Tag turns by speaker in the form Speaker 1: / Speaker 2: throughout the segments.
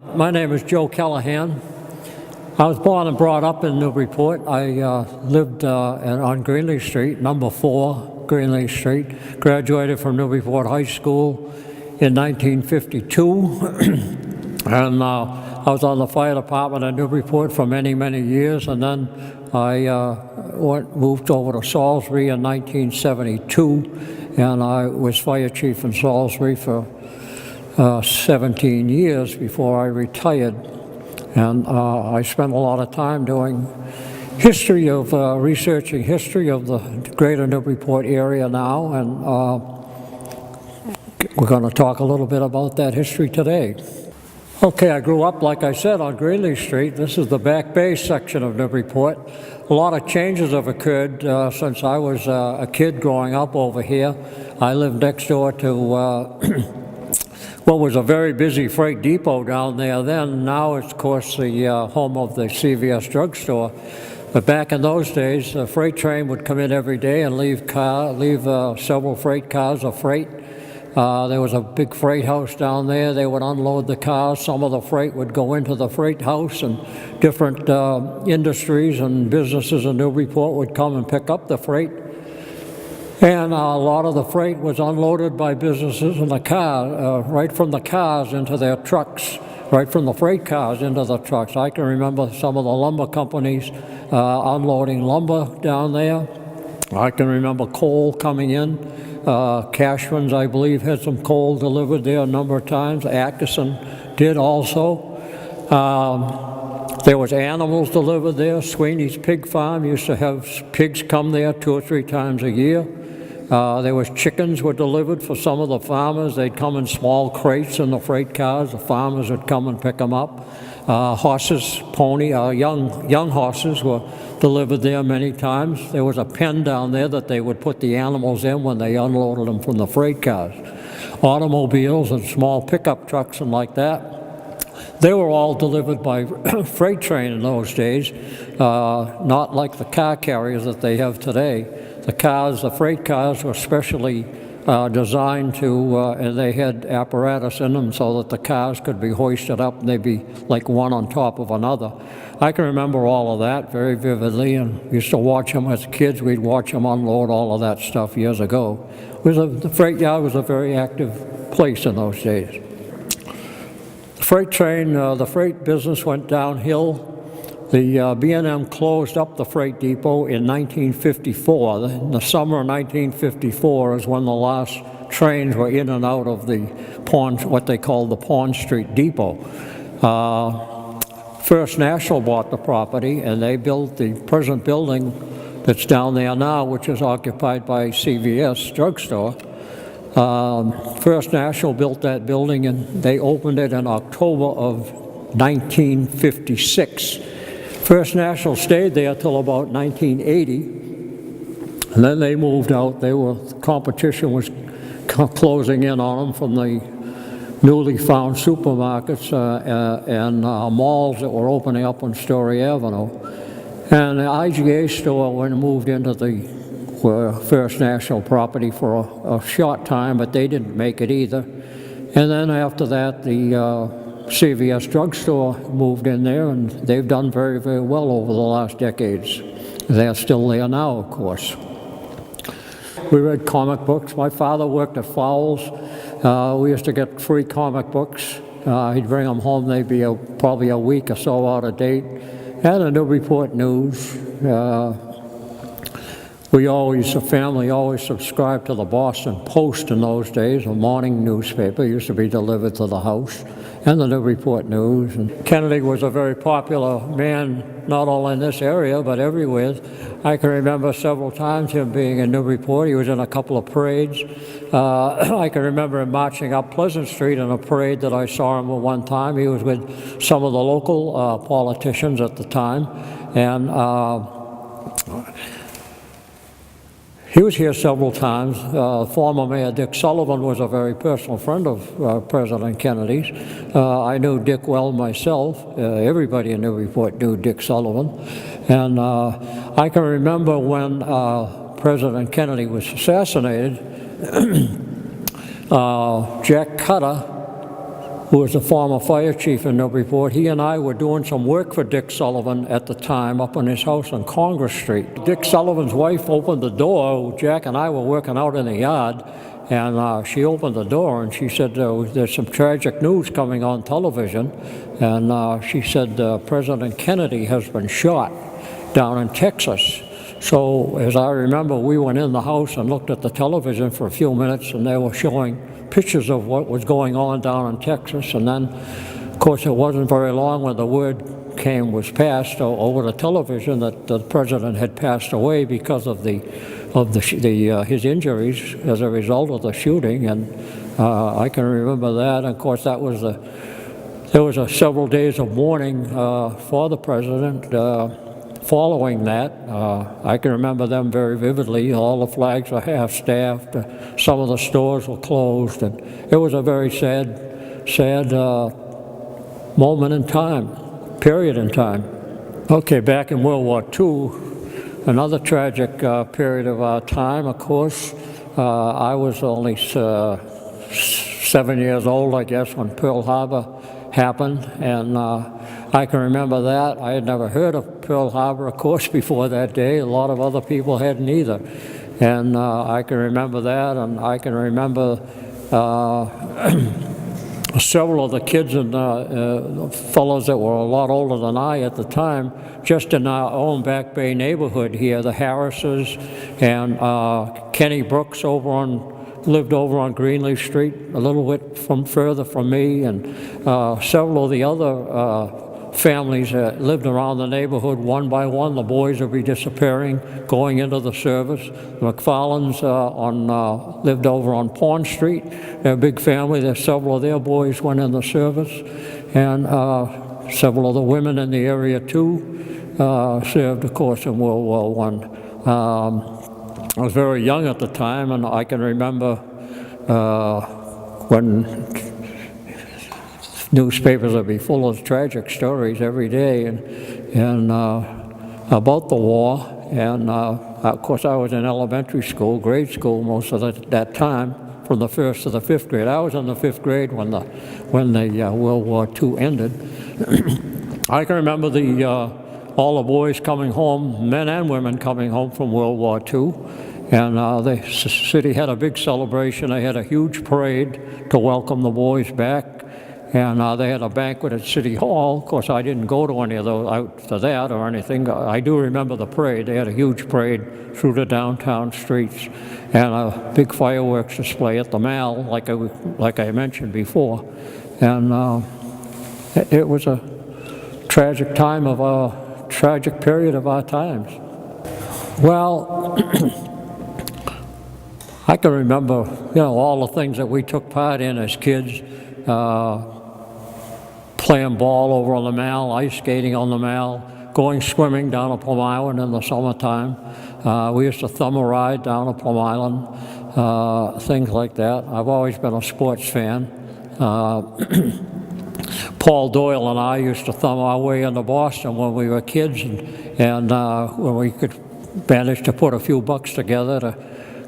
Speaker 1: My name is Joe Callahan. I was born and brought up in Newburyport. I lived on Greenleaf Street, number 4 Greenleaf Street. Graduated from Newburyport High School in 1952. And I was on the fire department at Newburyport for many, many years. And then I moved over to Salisbury in 1972. And I was fire chief in Salisbury for 17 years before I retired. And I spent a lot of time doing researching history of the greater Newburyport area now, and we're going to talk a little bit about that history today. Okay, I grew up, like I said, on Greenleaf Street. This is the Back Bay section of Newburyport. A lot of changes have occurred since I was a kid growing up over here. I lived next door to what was a very busy freight depot down there then. Now it's, of course, the home of the CVS drugstore. But back in those days, the freight train would come in every day and leave several freight cars of freight. There was a big freight house down there. They would unload the cars. Some of the freight would go into the freight house, and different industries and businesses in Newburyport would come and pick up the freight. And a lot of the freight was unloaded by businesses in the car, right from the cars into their trucks, right from the freight cars into the trucks. I can remember some of the lumber companies unloading lumber down there. I can remember coal coming in. Cashman's, I believe, had some coal delivered there a number of times. Atkinson did also. There was animals delivered there. Sweeney's Pig Farm used to have pigs come there 2 or 3 times a year. There was chickens were delivered for some of the farmers. They'd come in small crates in the freight cars. The farmers would come and pick them up. Horses, young horses were delivered there many times. There was a pen down there that they would put the animals in when they unloaded them from the freight cars. Automobiles and small pickup trucks and like that. They were all delivered by freight train in those days, not like the car carriers that they have today. The freight cars were specially designed and they had apparatus in them so that the cars could be hoisted up and they'd be like one on top of another. I can remember all of that very vividly, and we used to watch them as kids. We'd watch them unload all of that stuff years ago. The freight yard was a very active place in those days. The freight business went downhill. The B&M closed up the freight depot in 1954. In the summer of 1954 is when the last trains were in and out of what they called the Pond Street Depot. First National bought the property, and they built the present building that's down there now, which is occupied by CVS drugstore. First National built that building, and they opened it in October of 1956. First National stayed there till about 1980, and then they moved out. Competition was closing in on them from the newly found supermarkets and malls that were opening up on Story Avenue. And the IGA store moved into the First National property for a short time, but they didn't make it either. And then after that, the CVS drugstore moved in there, and they've done very, very well over the last decades. They're still there now, of course. We read comic books. My father worked at Fowles. We used to get free comic books. He'd bring them home. They'd be probably a week or so out of date. And the Newburyport News. The family always subscribed to the Boston Post in those days, a morning newspaper. It used to be delivered to the house, and the Newburyport News. And Kennedy was a very popular man, not only in this area, but everywhere. I can remember several times him being in Newburyport. He was in a couple of parades. I can remember him marching up Pleasant Street in a parade that I saw him at one time. He was with some of the local politicians at the time, and he was here several times. Former Mayor Dick Sullivan was a very personal friend of President Kennedy's. I knew Dick well myself. Everybody in Newburyport knew Dick Sullivan. And I can remember when President Kennedy was assassinated, Jack Cutter who was a former fire chief in Newburyport. He and I were doing some work for Dick Sullivan at the time up in his house on Congress Street. Dick Sullivan's wife opened the door. Jack and I were working out in the yard, and she opened the door and she said, there's some tragic news coming on television. And she said, President Kennedy has been shot down in Texas. So as I remember, we went in the house and looked at the television for a few minutes, and they were showing pictures of what was going on down in Texas. And then, of course, it wasn't very long when the word was passed over the television that the president had passed away because of his injuries as a result of the shooting. And I can remember that. And of course, there was several days of mourning for the president. Following that, I can remember them very vividly. All the flags were half-staffed. Some of the stores were closed, and it was a very sad moment in time, period in time. Okay, back in World War II, another tragic period of our time, of course. I was only 7 years old, I guess, when Pearl Harbor happened, and I can remember that. I had never heard of Pearl Harbor, of course, before that day. A lot of other people hadn't either. And I can remember that, and I can remember several of the kids and fellows that were a lot older than I at the time, just in our own Back Bay neighborhood here, the Harrises and Kenny Brooks lived over on Greenleaf Street, a little bit further from me, and several of the other families that lived around the neighborhood. One by one, the boys would be disappearing, going into the service. The McFarlands lived over on Pond Street. They're a big family. Several of their boys went in the service, and several of the women in the area too served, of course, in World War I. I was very young at the time, and I can remember when newspapers would be full of tragic stories every day and about the war. And of course, I was in elementary school, grade school most of that time, from the 1st to the 5th grade. I was in the 5th grade when the World War II ended. I can remember all the boys coming home, men and women coming home from World War II. And the city had a big celebration. They had a huge parade to welcome the boys back. And they had a banquet at City Hall. Of course, I didn't go to any of those out to that or anything. I do remember the parade. They had a huge parade through the downtown streets and a big fireworks display at the Mall, like I mentioned before. And it was a tragic period of our times. Well, I can remember, all the things that we took part in as kids. Playing ball over on the Mall, ice skating on the Mall, going swimming down at Plum Island in the summertime. We used to thumb a ride down at Plum Island, things like that. I've always been a sports fan. Paul Doyle and I used to thumb our way into Boston when we were kids, and when we could manage to put a few bucks together to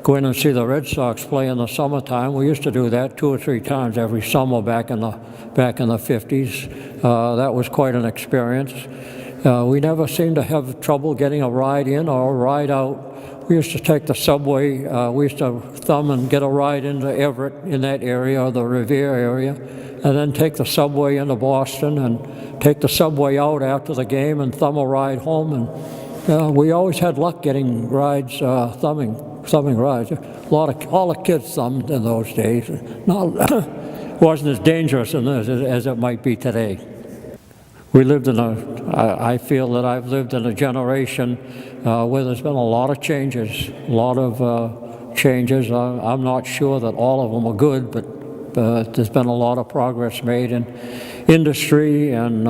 Speaker 1: go in and see the Red Sox play in the summertime. We used to do that 2 or 3 times every summer back in the 50s. That was quite an experience. We never seemed to have trouble getting a ride in or a ride out. We used to take the subway. We used to thumb and get a ride into Everett in that area, or the Revere area, and then take the subway into Boston and take the subway out after the game and thumb a ride home. And we always had luck getting rides, thumbing rides. All the kids thumbed in those days. Wasn't as dangerous as it might be today. We lived I feel that I've lived in a generation where there's been a lot of changes, I'm not sure that all of them are good, but there's been a lot of progress made in industry and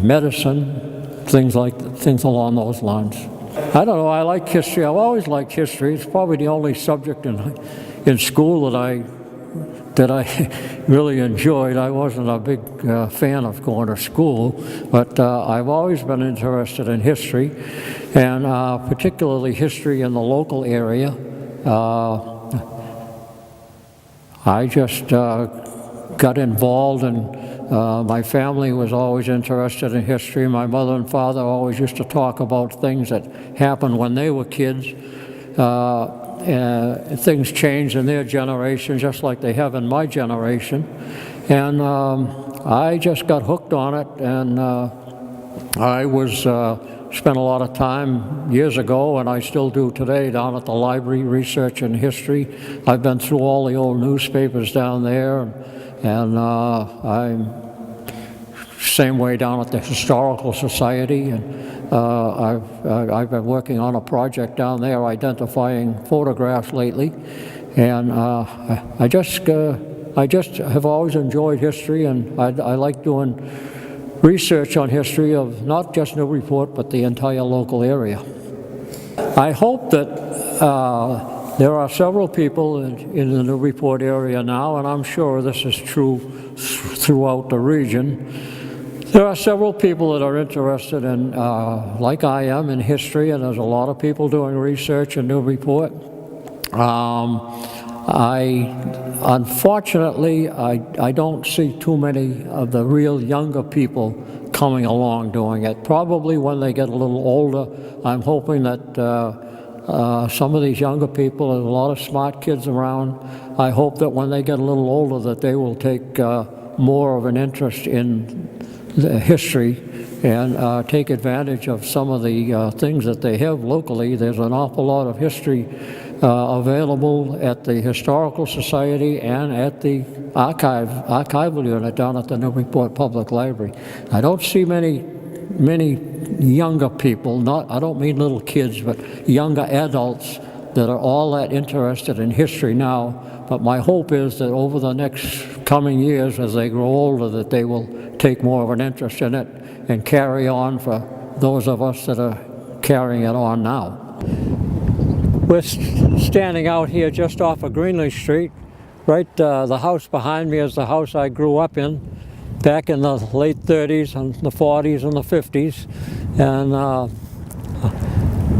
Speaker 1: medicine, things along those lines. I don't know, I like history. I've always liked history. It's probably the only subject in school that I really enjoyed. I wasn't a big fan of going to school, but I've always been interested in history, and particularly history in the local area. I just got involved, and my family was always interested in history. My mother and father always used to talk about things that happened when they were kids. Things changed in their generation just like they have in my generation. And I just got hooked on it, and I spent a lot of time years ago, and I still do today, down at the library, research and history. I've been through all the old newspapers down there, and I'm same way down at the Historical Society, and I've been working on a project down there identifying photographs lately, and I just have always enjoyed history, and I like doing research on history of not just Newburyport, but the entire local area. I hope that there are several people in the Newburyport area now, and I'm sure this is true throughout the region. There are several people that are interested in, like I am, in history, and there's a lot of people doing research in Newburyport. Unfortunately, I don't see too many of the real younger people coming along doing it. Probably when they get a little older, I'm hoping that some of these younger people, there's a lot of smart kids around, I hope that when they get a little older that they will take more of an interest in the history and take advantage of some of the things that they have locally. There's an awful lot of history available at the Historical Society and at the archival unit down at the Newburyport Public Library. I don't see many younger people, I don't mean little kids, but younger adults that are all that interested in history now. But my hope is that over the next coming years, as they grow older, that they will take more of an interest in it and carry on for those of us that are carrying it on now. We're standing out here just off of Greenlee Street. Right, the house behind me is the house I grew up in back in the late 30s and the 40s and the 50s. And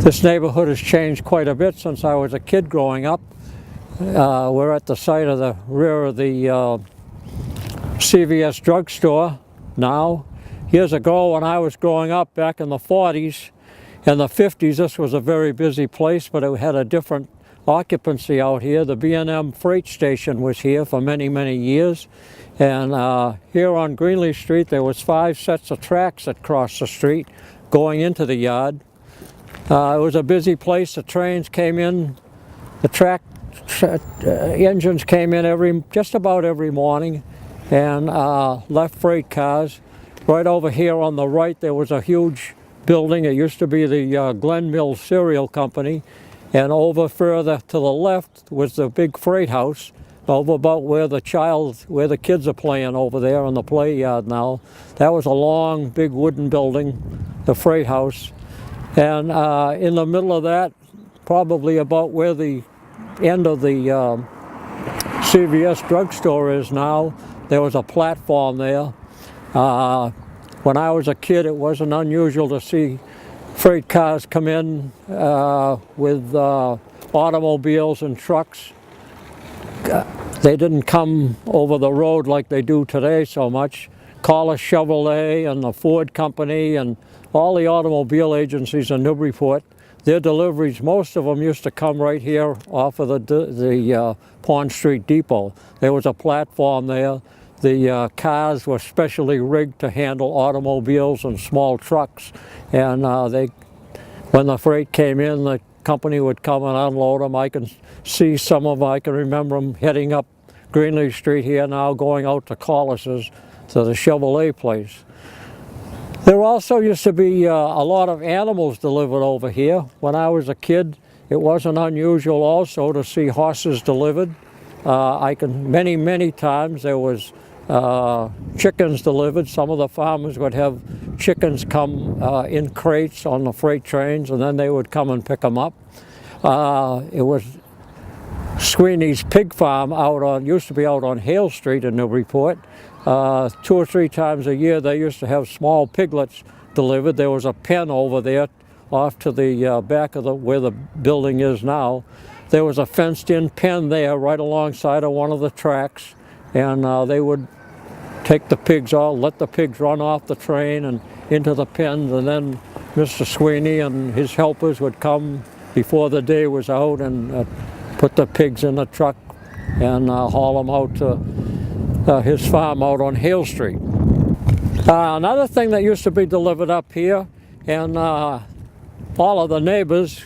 Speaker 1: this neighborhood has changed quite a bit since I was a kid growing up. We're at the site of the rear of the CVS drugstore now. Years ago when I was growing up back in the 40s and the 50s, this was a very busy place, but it had a different occupancy out here. The B&M freight station was here for many, many years. And here on Greenlee Street, there was 5 sets of tracks that crossed the street going into the yard. It was a busy place. The trains came in, the engines came in just about every morning and left freight cars. Right over here on the right, there was a huge building. It used to be the Glen Mills Cereal Company. And over further to the left was the big freight house, over about where the kids are playing over there in the play yard now. That was a long, big wooden building, the freight house. And in the middle of that, probably about where the end of the CVS drugstore is now, there was a platform there. When I was a kid, it wasn't unusual to see freight cars come in with automobiles and trucks. They didn't come over the road like they do today so much. Call a Chevrolet and the Ford Company and all the automobile agencies in Newburyport. Their deliveries, most of them used to come right here off of the Pond Street Depot. There was a platform there. The cars were specially rigged to handle automobiles and small trucks. And when the freight came in, the company would come and unload them. I can see some of them. I can remember them heading up Greenlee Street here now, going out to Collis's, to the Chevrolet place. There also used to be a lot of animals delivered over here. When I was a kid, it wasn't unusual also to see horses delivered. Many times there was chickens delivered. Some of the farmers would have chickens come in crates on the freight trains, and then they would come and pick them up. It was Sweeney's Pig Farm used to be out on Hale Street in Newburyport. 2 or 3 times a year they used to have small piglets delivered. There was a pen over there off to the back of where the building is now. There was a fenced-in pen there right alongside of one of the tracks, and they would take the pigs out, let the pigs run off the train and into the pens, and then Mr. Sweeney and his helpers would come before the day was out and put the pigs in the truck and haul them out to his farm out on Hale Street. Another thing that used to be delivered up here, and all of the neighbors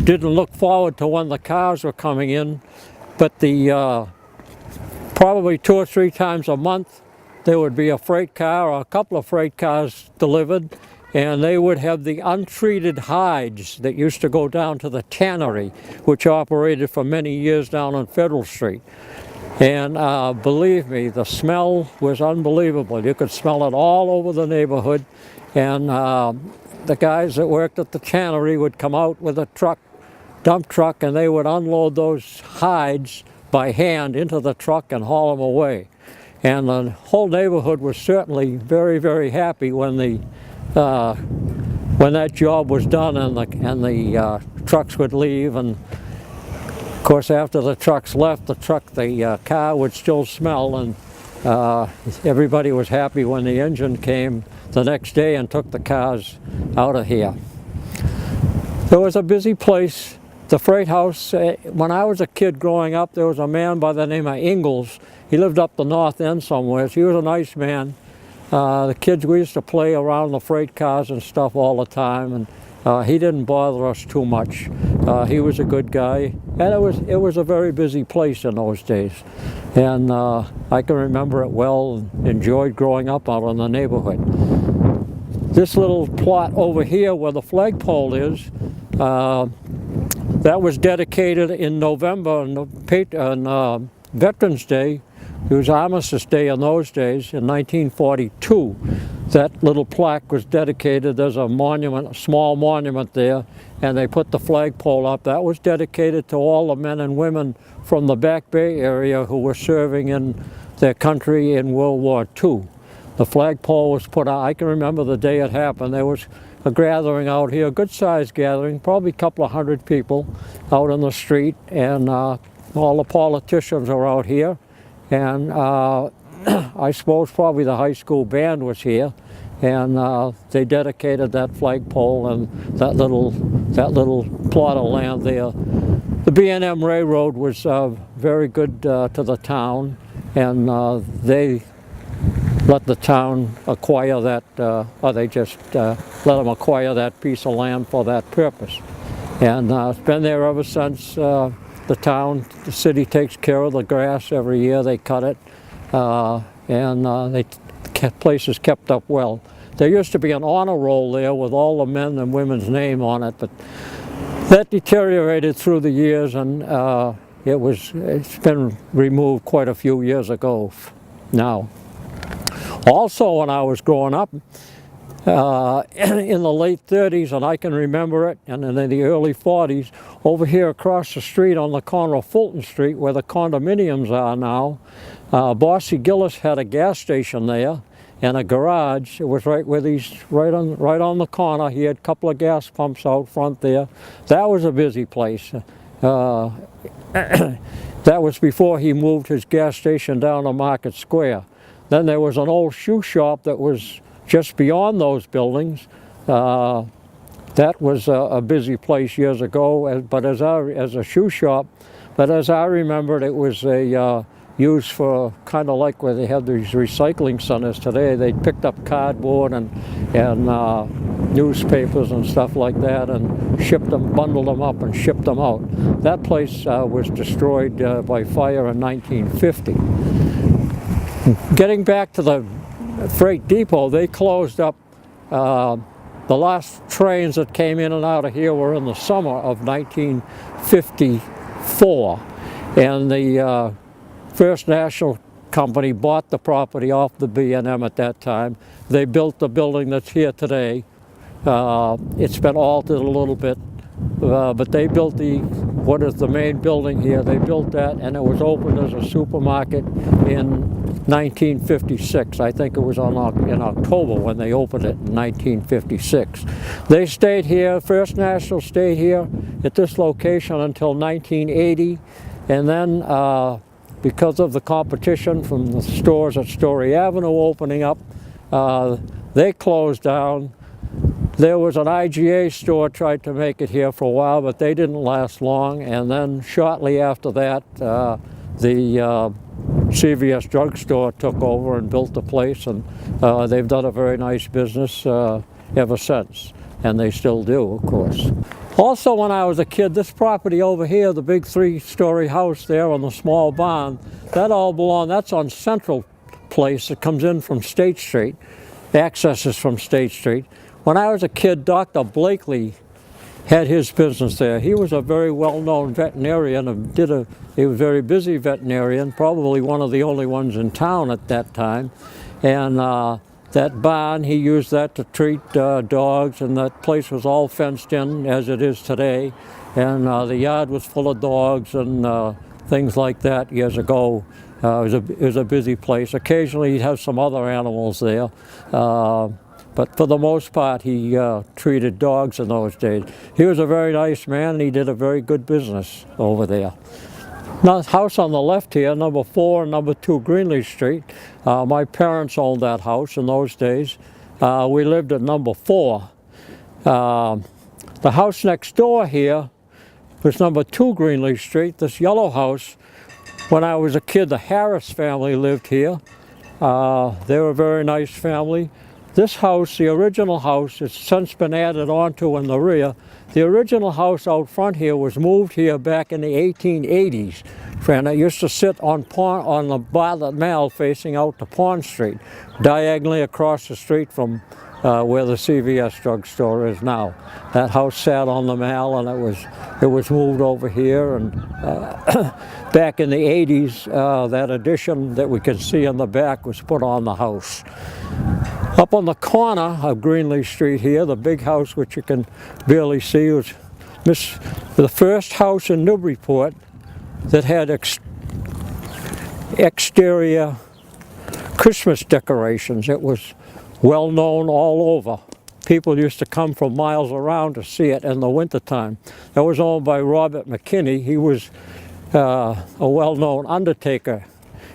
Speaker 1: didn't look forward to when the cars were coming in, but probably 2 or 3 times a month there would be a freight car or a couple of freight cars delivered, and they would have the untreated hides that used to go down to the tannery, which operated for many years down on Federal Street. And believe me, the smell was unbelievable. You could smell it all over the neighborhood, and the guys that worked at the tannery would come out with a truck, dump truck, and they would unload those hides by hand into the truck and haul them away. And the whole neighborhood was certainly very, very happy when that job was done and the trucks would leave. And of course, after the trucks left, the car would still smell, and everybody was happy when the engine came the next day and took the cars out of here. It was a busy place. The freight house, when I was a kid growing up, there was a man by the name of Ingalls. He lived up the north end somewhere. He was a nice man. The kids, we used to play around the freight cars and stuff all the time, and he didn't bother us too much. He was a good guy, and it was a very busy place in those days. And I can remember it well and enjoyed growing up out in the neighborhood. This little plot over here where the flagpole is, that was dedicated in November on Veterans Day. It was Armistice Day in those days, in 1942. That little plaque was dedicated. There's a monument, a small monument there, and they put the flagpole up. That was dedicated to all the men and women from the Back Bay area who were serving in their country in World War II. The flagpole was put out. I can remember the day it happened. There was a gathering out here, a good-sized gathering, probably a couple of hundred people out on the street, and all the politicians were out here, and I suppose probably the high school band was here, and they dedicated that flagpole and that little plot of land there. The B&M Railroad was very good to the town, and they let the town acquire that, or they just let them acquire that piece of land for that purpose. And it's been there ever since. The city takes care of the grass every year. They cut it, and the place is kept up well. There used to be an honor roll there with all the men and women's name on it, but that deteriorated through the years, and it's been removed quite a few years ago now. Also, when I was growing up, in the late 30s, and I can remember it, and in the early 40s, over here across the street on the corner of Fulton Street, where the condominiums are now, Bossy Gillis had a gas station there and a garage. It was right on the corner. He had a couple of gas pumps out front there. That was a busy place. That was before he moved his gas station down to Market Square. Then there was an old shoe shop that was just beyond those buildings. That was a busy place years ago, but as a shoe shop. But as I remembered, it was used for kind of like where they have these recycling centers today. They picked up cardboard and newspapers and stuff like that, and shipped them, bundled them up, and shipped them out. That place was destroyed by fire in 1950. Getting back to the freight depot, they closed up. The last trains that came in and out of here were in the summer of 1954, and the First National Company bought the property off the B&M at that time. They built the building that's here today. It's been altered a little bit, but they built what is the main building here. They built that, and it was opened as a supermarket in 1956. I think it was in October when they opened it in 1956. They stayed here, First National stayed here at this location until 1980, and then because of the competition from the stores at Story Avenue opening up, they closed down. There was an IGA store tried to make it here for a while, but they didn't last long. And then shortly after that, the CVS drugstore took over and built the place, and they've done a very nice business ever since, and they still do, of course. Also, when I was a kid, this property over here, the big 3-story house there on the small barn, that all belonged, that's on Central Place. It comes in from State Street, accesses from State Street. When I was a kid, Dr. Blakely had his business there. He was a very well-known veterinarian and he was a very busy veterinarian, probably one of the only ones in town at that time. And that barn, he used that to treat dogs, and that place was all fenced in as it is today. And the yard was full of dogs and things like that years ago. It was a busy place. Occasionally he'd have some other animals there. But for the most part, he treated dogs in those days. He was a very nice man, and he did a very good business over there. Now, the house on the left here, number 4 and number 2 Greenleaf Street. My parents owned that house in those days. We lived at number 4. The house next door here was number 2 Greenleaf Street. This yellow house, when I was a kid, the Harris family lived here. They were a very nice family. This house, the original house, has since been added onto in the rear. The original house out front here was moved here back in the 1880s. And it used to sit on the Bartlett Mall facing out to Pond Street, diagonally across the street from where the CVS drugstore is now. That house sat on the Mall, and it was moved over here. And back in the 80s, that addition that we can see in the back was put on the house. Up on the corner of Greenleaf Street here, the big house which you can barely see was the first house in Newburyport that had exterior Christmas decorations. It was well known all over. People used to come from miles around to see it in the wintertime. That was owned by Robert McKinney. He was a well-known undertaker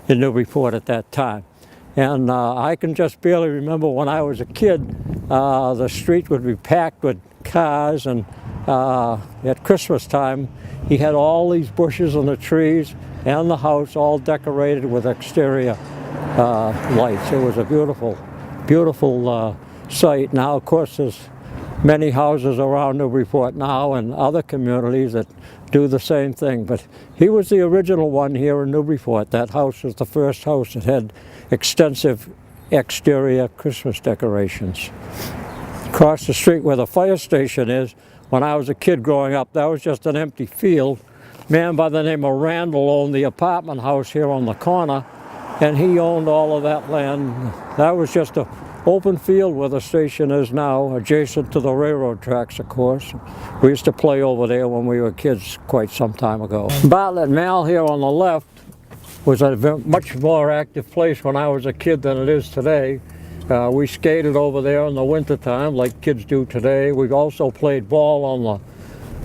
Speaker 1: in Newburyport at that time. And I can just barely remember when I was a kid, the street would be packed with cars, and at Christmas time, he had all these bushes and the trees and the house all decorated with exterior lights. It was a beautiful, beautiful sight. Now, of course, there's many houses around Newburyport now and other communities that do the same thing, but he was the original one here in Newburyport. That house was the first house that had extensive exterior Christmas decorations. Across the street where the fire station is, when I was a kid growing up, that was just an empty field. A man by the name of Randall owned the apartment house here on the corner, and he owned all of that land. That was just an open field where the station is now, adjacent to the railroad tracks, of course. We used to play over there when we were kids quite some time ago. Bartlett Mall here on the left was a much more active place when I was a kid than it is today. We skated over there in the wintertime like kids do today. We also played ball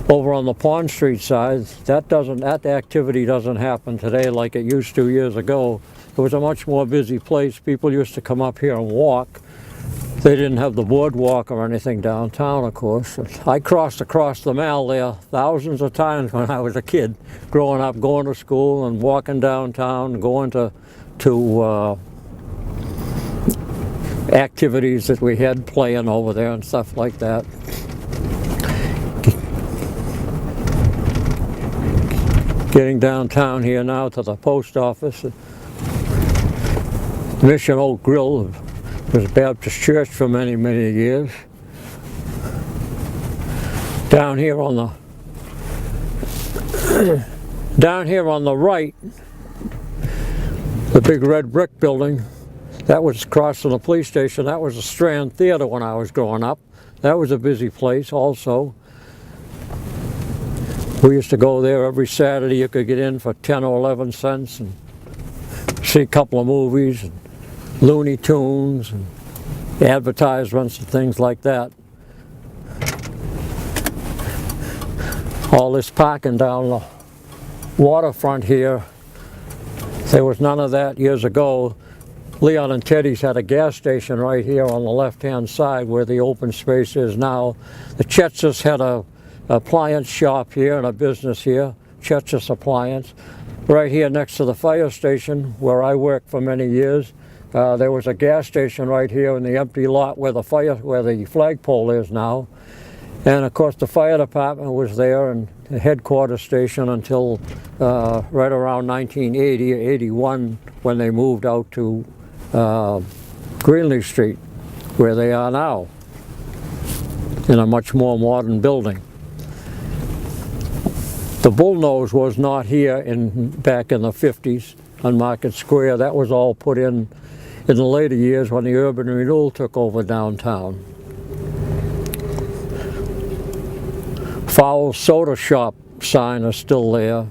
Speaker 1: over on the Pond Street side. That activity doesn't happen today like it used to years ago. It was a much more busy place. People used to come up here and walk. They didn't have the boardwalk or anything downtown, of course. I crossed across the Mall there thousands of times when I was a kid, growing up, going to school and walking downtown, going to activities that we had playing over there and stuff like that. Getting downtown here now to the post office. Mission Oak Grill was a Baptist church for many, many years. Down here on the right, the big red brick building, that was across from the police station. That was the Strand Theater when I was growing up. That was a busy place also. We used to go there every Saturday. You could get in for 10 or 11 cents and see a couple of movies and Looney Tunes and advertisements and things like that. All this parking down the waterfront here There was none of that years ago. Leon and Teddy's had a gas station right here on the left-hand side where the open space is now. The Chetzes had a appliance shop here and a business here, Chetzes Appliance. Right here next to the fire station where I worked for many years, there was a gas station right here in the empty lot where the flagpole is now. And of course the fire department was there and the headquarters station until right around 1980 or 81 when they moved out to Greenleaf Street, where they are now, in a much more modern building. The Bullnose was not here back in the 50s on Market Square. That was all put in the later years when the urban renewal took over downtown. Fowl's Soda Shop sign is still there.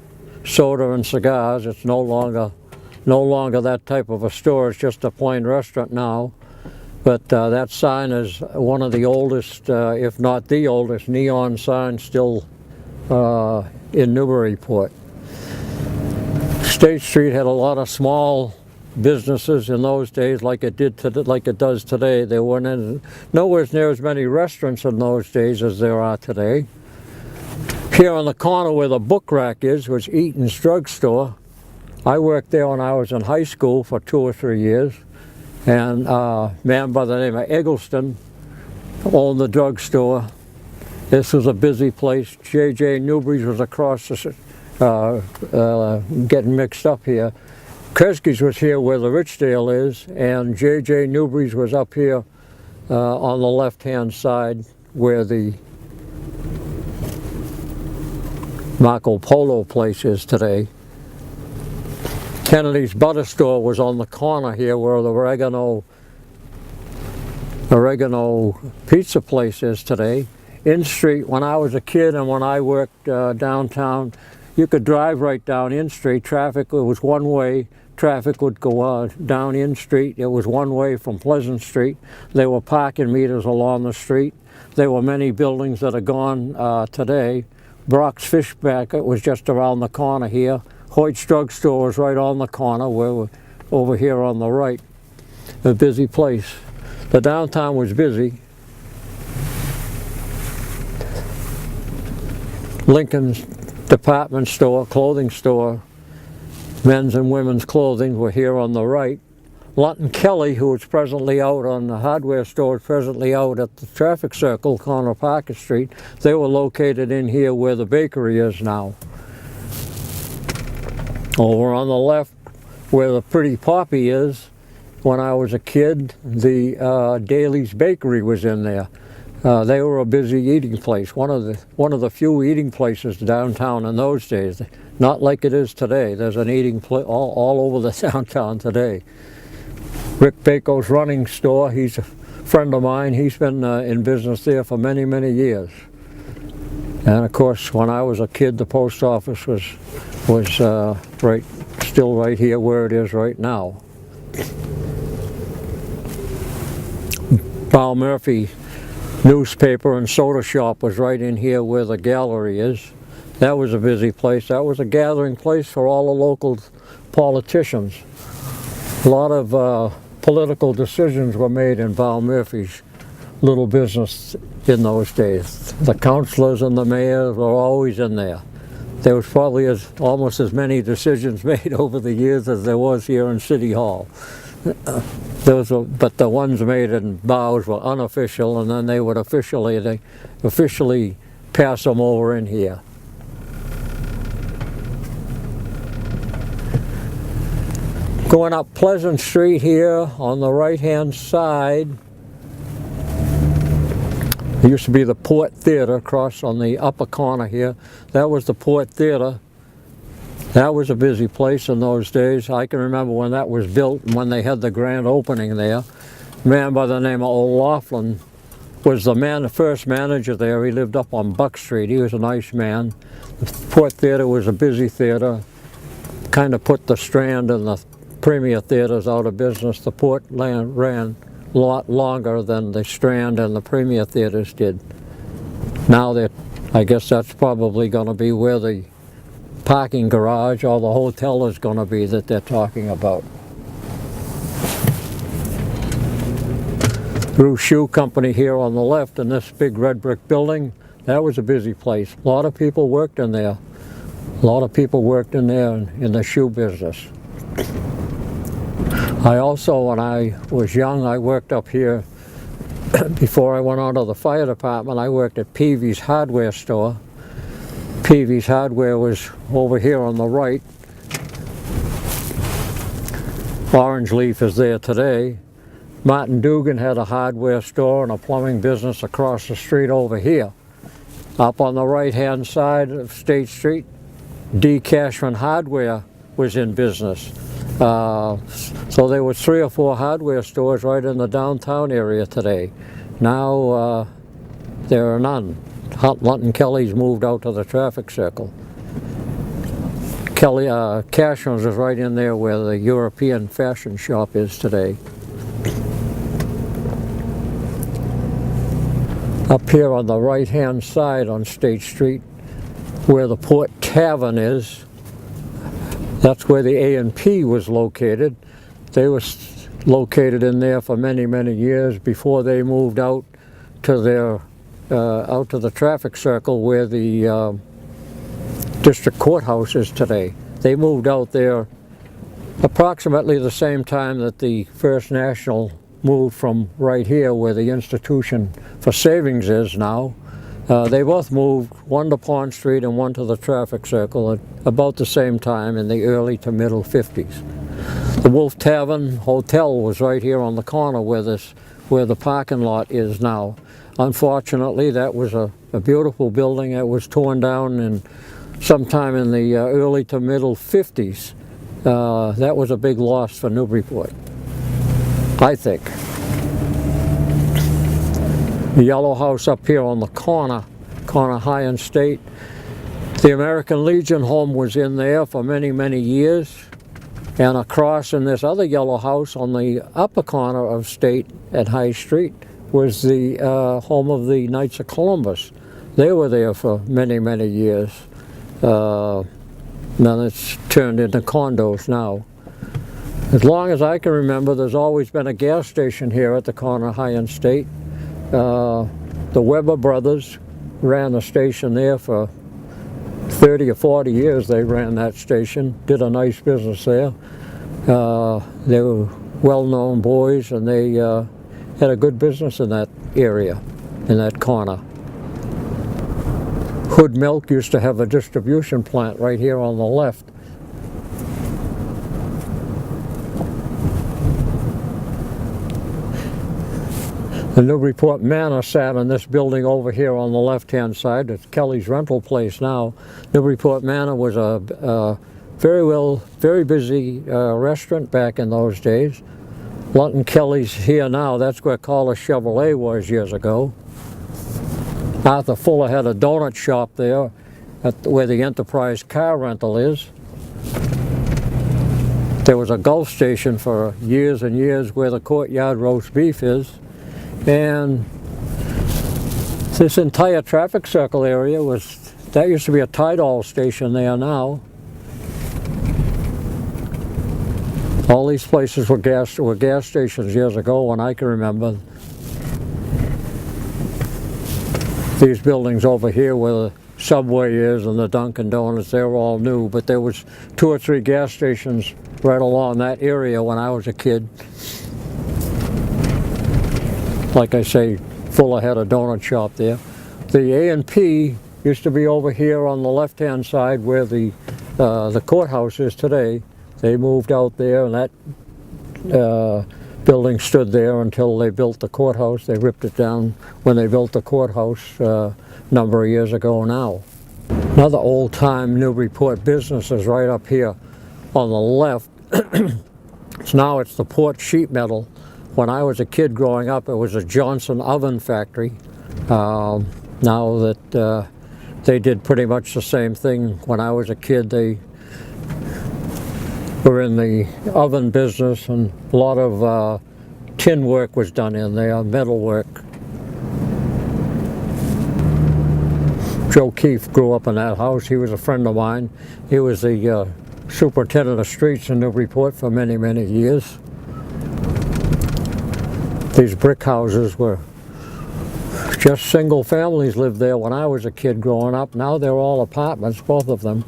Speaker 1: Soda and cigars. It's no longer that type of a store. It's just a plain restaurant now. But that sign is one of the oldest, if not the oldest, neon sign still in Newburyport. State Street had a lot of small businesses in those days, like it does today. There weren't nowhere near as many restaurants in those days as there are today. Here on the corner where the book rack is was Eaton's Drugstore. I worked there when I was in high school for 2 or 3 years, and a man by the name of Eggleston owned the drugstore. This was a busy place. J.J. Newburys was across getting mixed up here. Kresge's was here where the Richdale is, and J.J. Newburys was up here on the left-hand side where the Marco Polo place is today. Kennedy's Butter Store was on the corner here where the oregano pizza place is today. In Street, when I was a kid and when I worked downtown, you could drive right down In Street. Traffic, it was one way. Traffic would go down In Street. It was one way from Pleasant Street. There were parking meters along the street. There were many buildings that are gone today. Brock's Fish Market was just around the corner here. Hoyt's Drugstore was right on the corner, over here on the right. A busy place. The downtown was busy. Lincoln's department store, clothing store, men's and women's clothing were here on the right. Lutton Kelly, who is presently out on the hardware store, presently out at the traffic circle, corner of Parker Street. They were located in here where the bakery is now. Over on the left, where the Pretty Poppy is, when I was a kid, the Daly's Bakery was in there. They were a busy eating place, one of the few eating places downtown in those days. Not like it is today. There's an eating place all over the downtown today. Rick Baco's running store, he's a friend of mine. He's been in business there for many, many years. And of course, when I was a kid, the post office was still right here where it is right now. Bow Murphy newspaper and soda shop was right in here where the gallery is. That was a busy place. That was a gathering place for all the local politicians. A lot of political decisions were made in Bow Murphy's little business in those days. The councilors and the mayors were always in there. There was probably almost as many decisions made over the years as there was here in City Hall. But the ones made in Bow's were unofficial, and then they would officially pass them over in here. Going up Pleasant Street here on the right-hand side, there used to be the Port Theater across on the upper corner here. That was the Port Theater. That was a busy place in those days. I can remember when that was built and when they had the grand opening there. A man by the name of O'Laughlin was the first manager there. He lived up on Buck Street. He was a nice man. The Port Theater was a busy theater. Kind of put the Strand and the Premier Theaters out of business. The Port ran a lot longer than the Strand and the Premier Theaters did. Now I guess that's probably going to be where the parking garage or the hotel is going to be that they're talking about. Bruce Shoe Company here on the left, and this big red brick building, that was a busy place. A lot of people worked in there. A lot of people worked in there in the shoe business. I also, when I was young, I worked up here. Before I went on to the fire department, I worked at Peavy's hardware store. Peavy's Hardware was over here on the right. Orange Leaf is there today. Martin Dugan had a hardware store and a plumbing business across the street over here. Up on the right-hand side of State Street, D. Cashman Hardware was in business. So there were 3 or 4 hardware stores right in the downtown area today. Now there are none. Lunt & Kelly's moved out to the traffic circle. Cashman's is right in there where the European fashion shop is today. Up here on the right-hand side on State Street, where the Port Tavern is, that's where the A&P was located. They were located in there for many, many years before they moved out to their out to the traffic circle where the district courthouse is today. They moved out there approximately the same time that the First National moved from right here where the institution for savings is now. They both moved, one to Pond Street and one to the traffic circle at about the same time in the early to middle 50s. The Wolf Tavern Hotel was right here on the corner where the parking lot is now. Unfortunately, that was a beautiful building. It was torn down sometime in the early to middle 50s. That was a big loss for Newburyport, I think. The yellow house up here on the corner High and State. The American Legion home was in there for many, many years. And across in this other yellow house on the upper corner of State at High Street was the home of the Knights of Columbus. They were there for many, many years. Then it's turned into condos now. As long as I can remember, there's always been a gas station here at the corner High and State. The Weber brothers ran the station there for 30 or 40 years. They ran that station, did a nice business there. They were well-known boys, and they had a good business in that area, in that corner. Hood Milk used to have a distribution plant right here on the left. The Newburyport Manor sat in this building over here on the left-hand side. It's Kelly's rental place now. Newburyport Manor was a very busy restaurant back in those days. Lunt & Kelly's here now. That's where Collis Chevrolet was years ago. Arthur Fuller had a donut shop there where the Enterprise car rental is. There was a Gulf station for years and years where the Courtyard roast beef is. And this entire traffic circle area that used to be a Tidal station there now. All these places were gas stations years ago when I can remember. These buildings over here where the Subway is and the Dunkin' Donuts, they were all new, but there was 2 or 3 gas stations right along that area when I was a kid. Like I say, Fuller had a donut shop there. The A&P used to be over here on the left-hand side where the courthouse is today. They moved out there, and that building stood there until they built the courthouse. They ripped it down when they built the courthouse a number of years ago now. Another old-time Newburyport business is right up here on the left. Now it's the Port Sheet Metal. When I was a kid growing up, it was a Johnson oven factory. Now that they did pretty much the same thing when I was a kid, they were in the oven business, and a lot of tin work was done in there, metal work. Joe Keefe grew up in that house. He was a friend of mine. He was the superintendent of streets in Newburyport for many, many years. These brick houses were just single families lived there when I was a kid growing up. Now they're all apartments, both of them.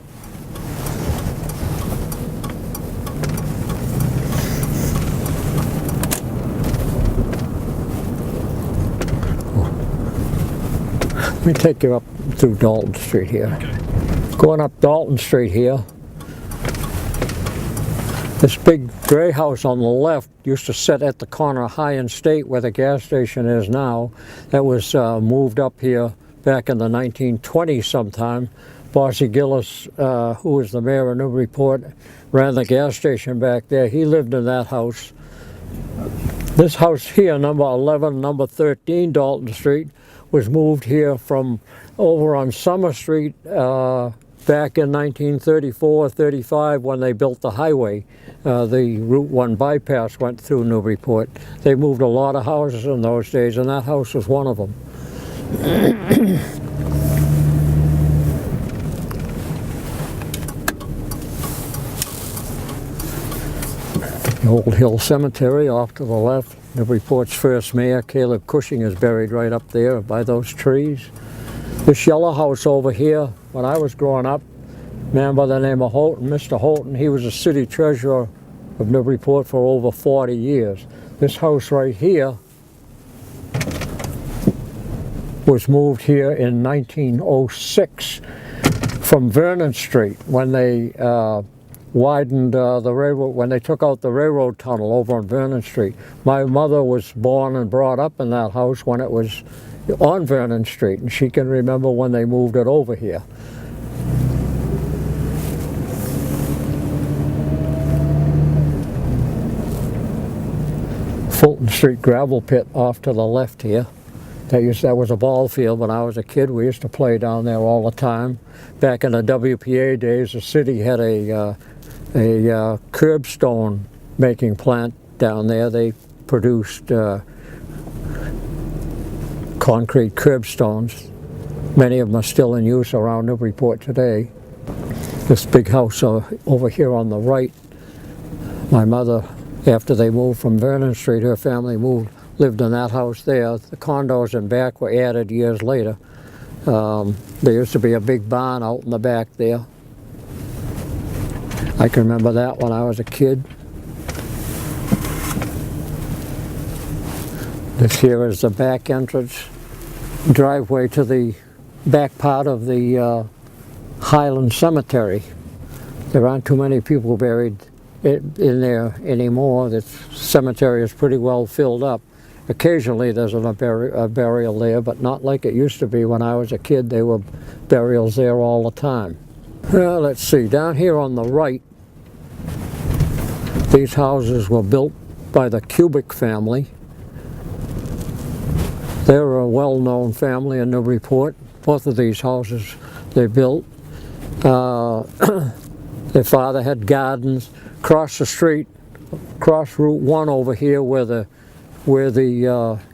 Speaker 1: Let me take you up through Dalton Street here. Okay. Going up Dalton Street here, this big gray house on the left used to sit at the corner of High and State where the gas station is now. That was moved up here back in the 1920s sometime. Bossy Gillis, who was the mayor of Newburyport, ran the gas station back there. He lived in that house. This house here, number 11, number 13 Dalton Street, was moved here from over on Summer Street back in 1934-35 when they built the highway. The Route 1 bypass went through Newburyport. They moved a lot of houses in those days, and that house was one of them. The Old Hill Cemetery off to the left. Newburyport's first mayor, Caleb Cushing, is buried right up there by those trees. This yellow house over here, when I was growing up, a man by the name of Houghton, Mr. Houghton, he was a city treasurer of Newburyport for over 40 years. This house right here was moved here in 1906 from Vernon Street when they widened the railroad, when they took out the railroad tunnel over on Vernon Street. My mother was born and brought up in that house when it was on Vernon Street, and she can remember when they moved it over here. Fulton Street gravel pit off to the left here. That was a ball field when I was a kid. We used to play down there all the time. Back in the WPA days, the city had a curbstone making plant down there. They produced concrete curbstones. Many of them are still in use around Newburyport today. This big house over here on the right, my mother, after they moved from Vernon Street, her family lived in that house there. The condos in back were added years later. There used to be a big barn out in the back there. I can remember that when I was a kid. This here is the back entrance driveway to the back part of the Highland Cemetery. There aren't too many people buried in there anymore. The cemetery is pretty well filled up. Occasionally there's a burial there, but not like it used to be when I was a kid. There were burials there all the time. Well, let's see, down here on the right, these houses were built by the Cubic family. They're a well-known family in Newburyport. Both of these houses they built. Their father had gardens. Across the street, across Route 1 over here where the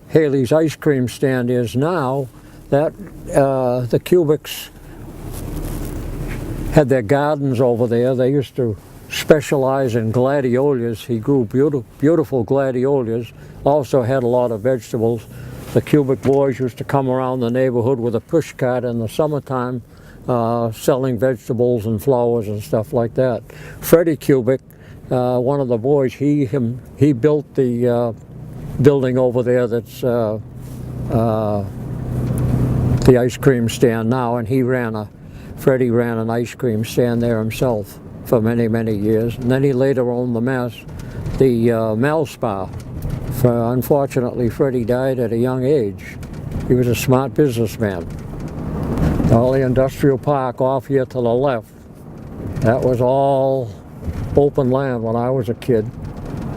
Speaker 1: Haley's ice cream stand is now, that the Cubics had their gardens over there. They used to specialize in gladiolus. He grew beautiful gladiolus, also had a lot of vegetables. The Cubic boys used to come around the neighborhood with a push cart in the summertime selling vegetables and flowers and stuff like that. Freddie Cubic, one of the boys, he built the building over there that's the ice cream stand now, and Freddie ran an ice cream stand there himself for many, many years. And then he later owned the Mel Spa. Unfortunately, Freddie died at a young age. He was a smart businessman. All the industrial park off here to the left, that was all open land when I was a kid.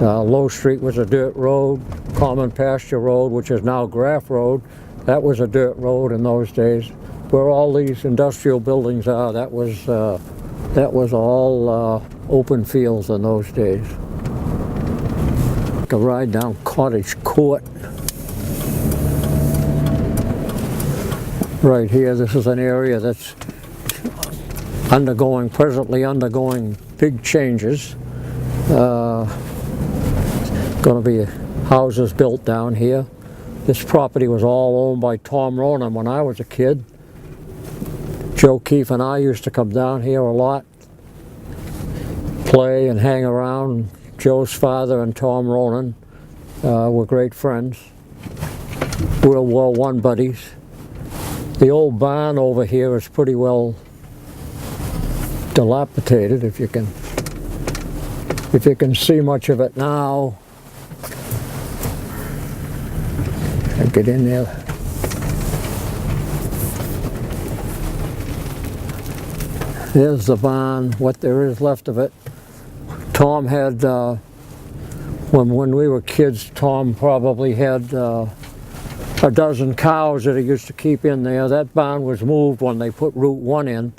Speaker 1: Low Street was a dirt road. Common Pasture Road, which is now Graff Road, that was a dirt road in those days. Where all these industrial buildings are, that was all open fields in those days. A ride down Cottage Court. right here. This is an area that's presently undergoing big changes. Going to be houses built down here. This property was all owned by Tom Ronan when I was a kid. Joe Keefe and I used to come down here a lot, play and hang around. Joe's father and Tom Ronan were great friends, World War I buddies. The old barn over here is pretty well dilapidated, if you can see much of it now. I'll get in there. There's the barn, what there is left of it. Tom had, when we were kids, Tom probably had a dozen cows that he used to keep in there. That barn was moved when they put Route 1 in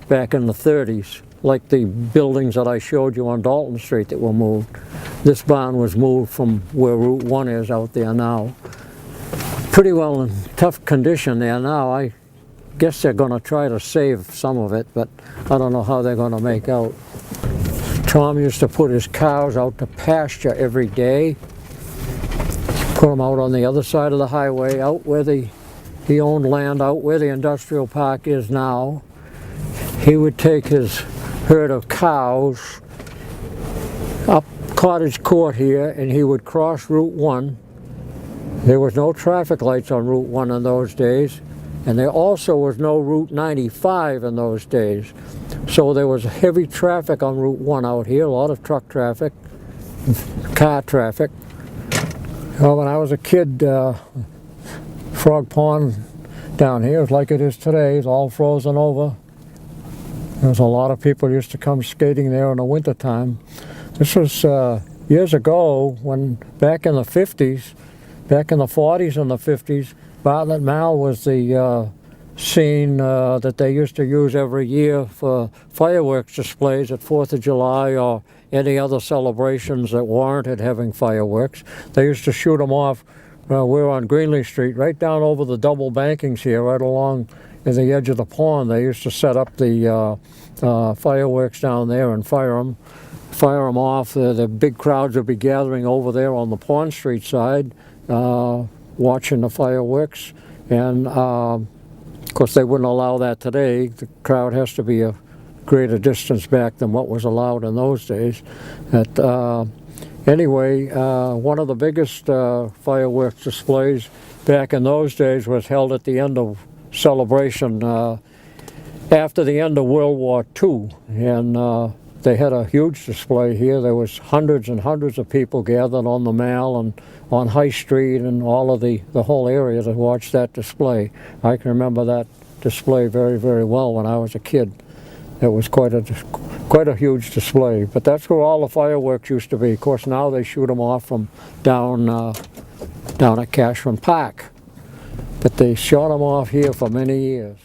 Speaker 1: back in the 30s, like the buildings that I showed you on Dalton Street that were moved. This barn was moved from where Route 1 is out there now. Pretty well in tough condition there now. I guess they're going to try to save some of it, but I don't know how they're going to make out. Tom used to put his cows out to pasture every day. Put them out on the other side of the highway, out where he owned land, out where the industrial park is now. He would take his herd of cows up Cottage Court here, and he would cross Route 1. There was no traffic lights on Route 1 in those days, and there also was no Route 95 in those days. So there was heavy traffic on Route 1 out here, a lot of truck traffic, car traffic. Well, when I was a kid, Frog Pond down here is like it is today. It's all frozen over. There's a lot of people used to come skating there in the wintertime. This was years ago, when back in the 50s, back in the 40s and the 50s, Bartlett Mall was the scene that they used to use every year for fireworks displays at 4th of July or any other celebrations that warranted having fireworks. They used to shoot them off. We're on Greenlee Street, right down over the double bankings here, right along at the edge of the pond. They used to set up the fireworks down there and fire them off. The big crowds would be gathering over there on the Pond Street side, watching the fireworks. And of course they wouldn't allow that today. The crowd has to be a greater distance back than what was allowed in those days. Anyway, one of the biggest fireworks displays back in those days was held at the end of celebration after the end of World War II, and they had a huge display here. There was hundreds and hundreds of people gathered on the Mall and on High Street and all of the whole area to watch that display. I can remember that display very, very well when I was a kid. It was quite a huge display. But that's where all the fireworks used to be. Of course, now they shoot them off from down at Cashman Park. But they shot them off here for many years.